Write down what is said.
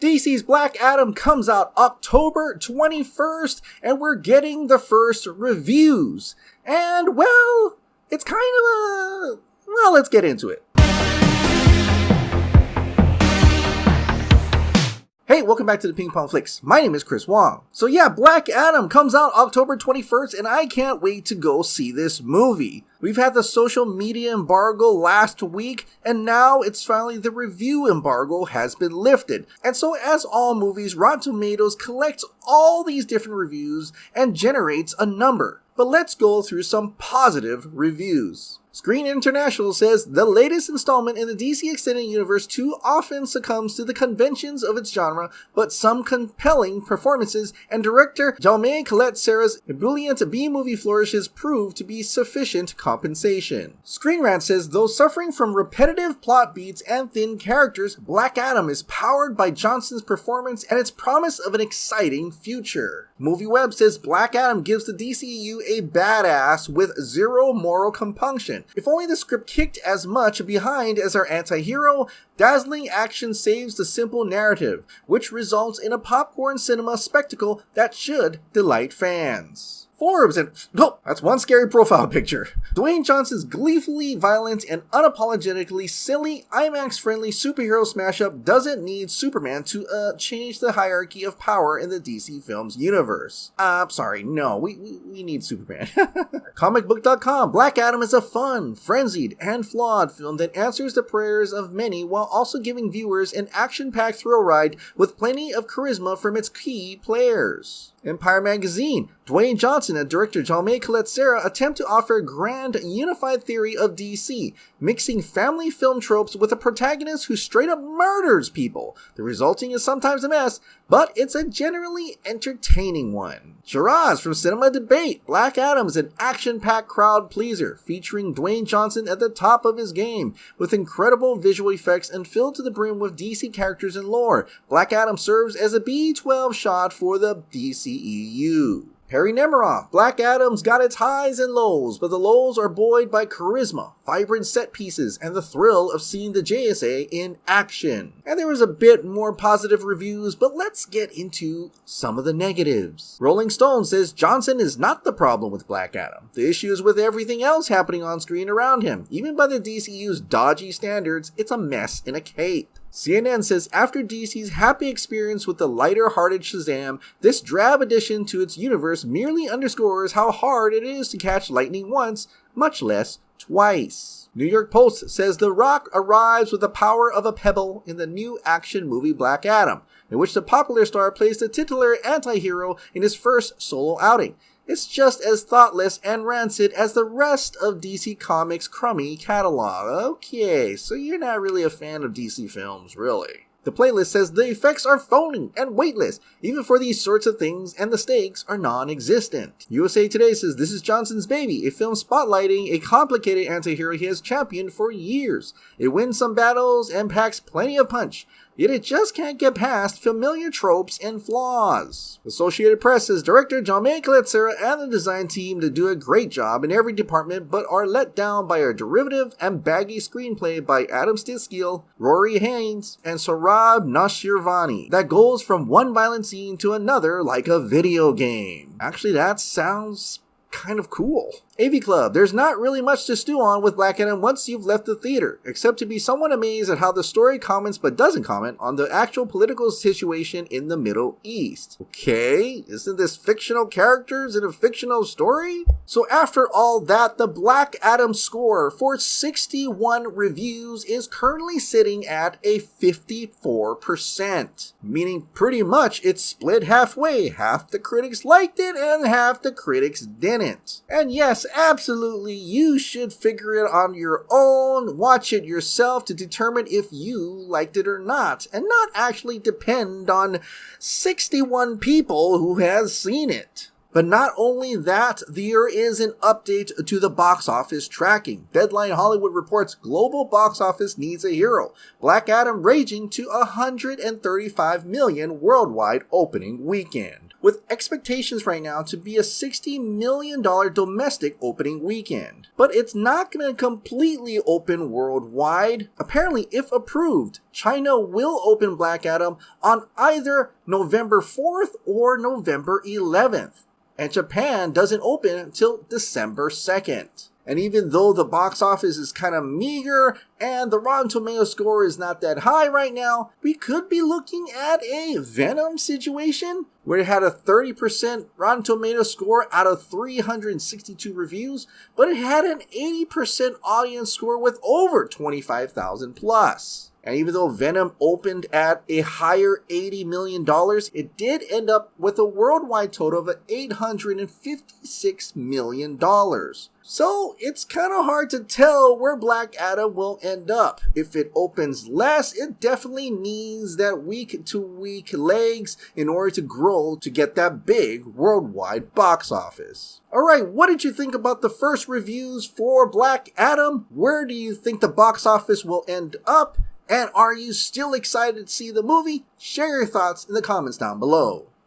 DC's Black Adam comes out October 21st, and we're getting the first reviews. And, well, it's kind of well, let's get into it. Hey, welcome back to the Ping Pong Flix. My name is Chris Wong. So yeah, Black Adam comes out October 21st, and I can't wait to go see this movie. We've had the social media embargo last week, and now it's finally the review embargo has been lifted. And so as all movies, Rotten Tomatoes collects all these different reviews and generates a number. But let's go through some positive reviews. Screen International says, the latest installment in the DC Extended Universe too often succumbs to the conventions of its genre, but some compelling performances and director Jaume Collet Serra's ebullient B-movie flourishes prove to be sufficient compensation. Screen Rant says, though suffering from repetitive plot beats and thin characters, Black Adam is powered by Johnson's performance and its promise of an exciting future. Movie Web says, Black Adam gives the DCEU a badass with zero moral compunction. If only the script kicked as much behind as our anti-hero, dazzling action saves the simple narrative, which results in a popcorn cinema spectacle that should delight fans. Forbes and that's one scary profile picture. Dwayne Johnson's gleefully violent and unapologetically silly IMAX-friendly superhero smash-up doesn't need Superman to change the hierarchy of power in the DC Films universe. Sorry, no, we need Superman. Comicbook.com, Black Adam is a fun, frenzied, and flawed film that answers the prayers of many while also giving viewers an action-packed thrill ride with plenty of charisma from its key players. Empire Magazine, Dwayne Johnson and director Jaume Collet Serra attempt to offer a grand, unified theory of DC, mixing family film tropes with a protagonist who straight up murders people. The resulting is sometimes a mess, but it's a generally entertaining one. Shiraz from Cinema Debate, Black Adam is an action-packed crowd pleaser, featuring Dwayne Johnson at the top of his game, with incredible visual effects and filled to the brim with DC characters and lore. Black Adam serves as a B-12 shot for the DCEU. Perry Nemiroff, Black Adam's got its highs and lows, but the lows are buoyed by charisma, vibrant set pieces, and the thrill of seeing the JSA in action. And there was a bit more positive reviews, but let's get into some of the negatives. Rolling Stone says Johnson is not the problem with Black Adam. The issue is with everything else happening on screen around him. Even by the DCU's dodgy standards, it's a mess in a cape. CNN says after DC's happy experience with the lighter-hearted Shazam, this drab addition to its universe merely underscores how hard it is to catch lightning once, much less twice. New York Post says The Rock arrives with the power of a pebble in the new action movie Black Adam, in which the popular star plays the titular anti-hero in his first solo outing. It's just as thoughtless and rancid as the rest of DC Comics' crummy catalog. Okay, so you're not really a fan of DC films, really. The playlist says the effects are phony and weightless, even for these sorts of things, and the stakes are non-existent. USA Today says this is Johnson's baby, a film spotlighting a complicated anti-hero he has championed for years. It wins some battles and packs plenty of punch, yet it just can't get past familiar tropes and flaws. Associated Press says director Jaume Collet Serra and the design team do a great job in every department, but are let down by a derivative and baggy screenplay by Adam Stiskill, Rory Haynes, and Sohrab Nashirvani that goes from one violent scene to another like a video game. Actually, that sounds kind of cool. AV Club, there's not really much to stew on with Black Adam once you've left the theater, except to be somewhat amazed at how the story comments but doesn't comment on the actual political situation in the Middle East. Okay, isn't this fictional characters in a fictional story? So after all that, the Black Adam score for 61 reviews is currently sitting at a 54%, meaning pretty much it's split halfway. Half the critics liked it and half the critics didn't. And yes, absolutely, you should figure it on your own, watch it yourself to determine if you liked it or not, and not actually depend on 61 people who has seen it. But not only that, there is an update to the box office tracking. Deadline Hollywood reports global box office needs a hero. Black Adam raging to $135 million worldwide opening weekend. with expectations right now to be a $60 million domestic opening weekend. But it's not going to completely open worldwide. Apparently, if approved, China will open Black Adam on either November 4th or November 11th. And Japan doesn't open until December 2nd. And even though the box office is kind of meager and the Rotten Tomatoes score is not that high right now, we could be looking at a Venom situation where it had a 30% Rotten Tomatoes score out of 362 reviews, but it had an 80% audience score with over 25,000 plus. And even though Venom opened at a higher $80 million, it did end up with a worldwide total of $856 million. So it's kind of hard to tell where Black Adam will end up. If it opens less, it definitely needs that week-to-week legs in order to grow to get that big worldwide box office. Alright, what did you think about the first reviews for Black Adam? Where do you think the box office will end up? And are you still excited to see the movie? Share your thoughts in the comments down below.